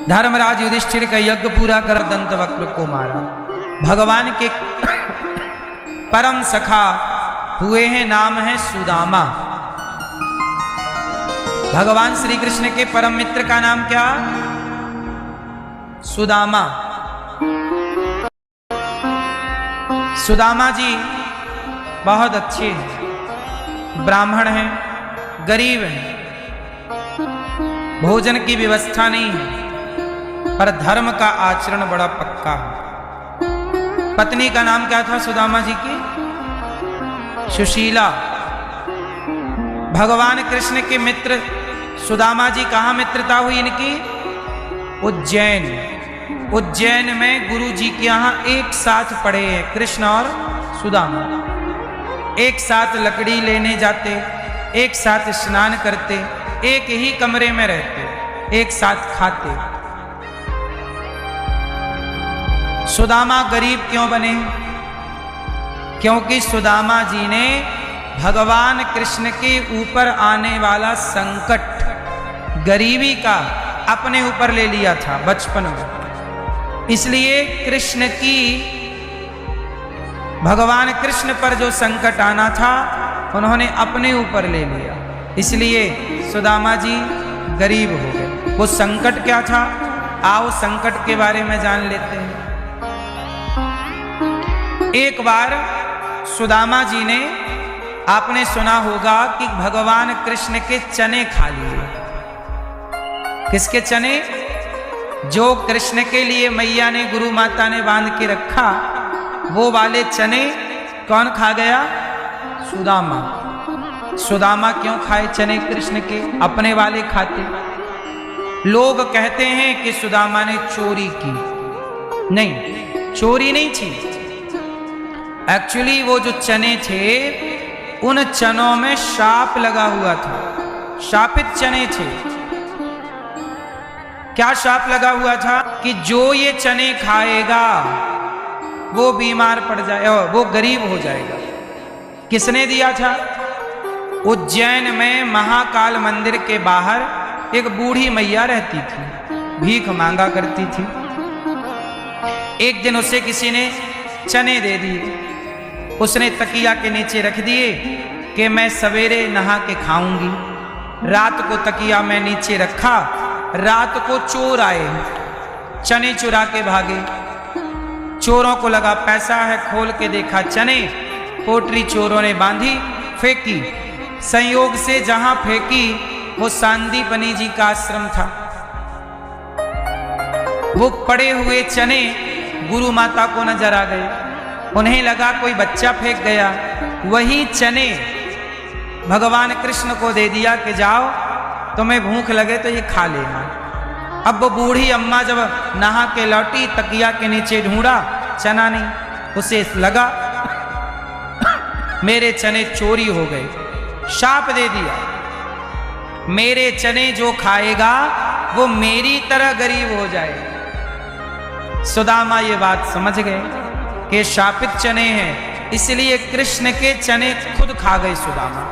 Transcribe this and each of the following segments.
धर्मराज युधिष्ठिर का यज्ञ पूरा कर दंतवक्र को मारा। भगवान के परम सखा हुए हैं, नाम है सुदामा। भगवान श्री कृष्ण के परम मित्र का नाम क्या? सुदामा। सुदामा जी बहुत अच्छे हैं, ब्राह्मण हैं, गरीब हैं, भोजन की व्यवस्था नहीं है, पर धर्म का आचरण बड़ा पक्का है। पत्नी का नाम क्या था सुदामा जी की? सुशीला। भगवान कृष्ण के मित्र सुदामा जी, कहाँ मित्रता हुई इनकी? उज्जैन। उज्जैन में गुरु जी के यहाँ एक साथ पढ़े हैं कृष्ण और सुदामा। एक साथ लकड़ी लेने जाते, एक साथ स्नान करते, एक ही कमरे में रहते, एक साथ खाते। सुदामा गरीब क्यों बने? क्योंकि सुदामा जी ने भगवान कृष्ण के ऊपर आने वाला संकट, गरीबी का, अपने ऊपर ले लिया था बचपन में। इसलिए कृष्ण की, भगवान कृष्ण पर जो संकट आना था उन्होंने अपने ऊपर ले लिया, इसलिए सुदामा जी गरीब हो गए। वो संकट क्या था? आओ संकट के बारे में जान लेते हैं। एक बार सुदामा जी ने, आपने सुना होगा कि भगवान कृष्ण के चने खा लिए। किसके चने? जो कृष्ण के लिए मैया ने, गुरु माता ने बांध के रखा, वो वाले चने कौन खा गया? सुदामा। सुदामा क्यों खाए चने कृष्ण के? अपने वाले खाते। लोग कहते हैं कि सुदामा ने चोरी की। नहीं, चोरी नहीं थी। एक्चुअली वो जो चने थे, उन चनों में शाप लगा हुआ था, शापित चने थे। क्या शाप लगा हुआ था? कि जो ये चने खाएगा वो बीमार पड़ जाएगा, वो गरीब हो जाएगा। किसने दिया था? उज्जैन में महाकाल मंदिर के बाहर एक बूढ़ी मैया रहती थी, भीख मांगा करती थी। एक दिन उसे किसी ने चने दे दिए, उसने तकिया के नीचे रख दिए कि मैं सवेरे नहा के खाऊंगी। रात को तकिया में नीचे रखा, रात को चोर आए, चने चुरा के भागे। चोरों को लगा पैसा है, खोल के देखा चने, पोटरी चोरों ने बांधी, फेंकी। संयोग से जहां फेंकी वो सांदीपनी जी का आश्रम था। वो पड़े हुए चने गुरु माता को नजर आ गए, उन्हें लगा कोई बच्चा फेंक गया। वही चने भगवान कृष्ण को दे दिया कि जाओ, तुम्हें भूख लगे तो ये खा लेना। अब वो बूढ़ी अम्मा जब नहा के लौटी, तकिया के नीचे ढूंढा, चना नहीं। उसे लगा मेरे चने चोरी हो गए, शाप दे दिया, मेरे चने जो खाएगा वो मेरी तरह गरीब हो जाएगा। सुदामा ये बात समझ गए कि शापित चने हैं, इसलिए कृष्ण के चने खुद खा गए सुदामा,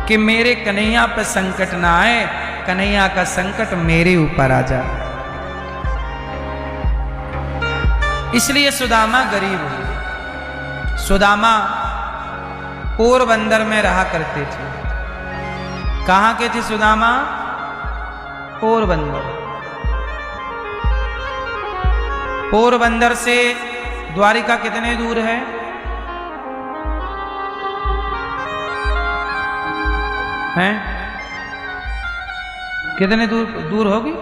कि मेरे कन्हैया पर संकट ना आए, कन्हैया का संकट मेरे ऊपर आ जाए। इसलिए सुदामा गरीब हुए। सुदामा पोरबंदर में रहा करते थे। कहाँ के थे सुदामा? पोरबंदर। पोरबंदर से द्वारिका कितने दूर है? हैं? कितने दूर होगी?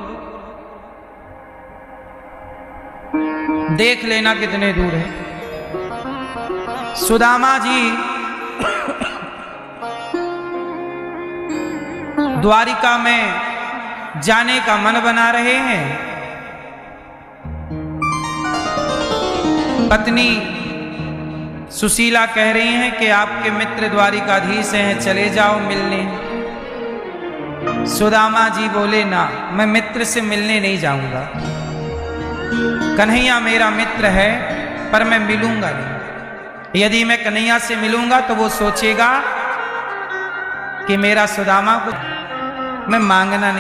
देख लेना कितने दूर है। सुदामा जी द्वारिका में जाने का मन बना रहे हैं। पत्नी सुशीला कह रही हैं कि आपके मित्र द्वारिकाधीश हैं, चले जाओ मिलने। सुदामा जी बोले ना, मैं मित्र से मिलने नहीं जाऊंगा। कन्हैया मेरा मित्र है, पर मैं मिलूंगा नहीं। यदि मैं कन्हैया से मिलूंगा तो वो सोचेगा कि मेरा सुदामा को मैं मांगना नहीं।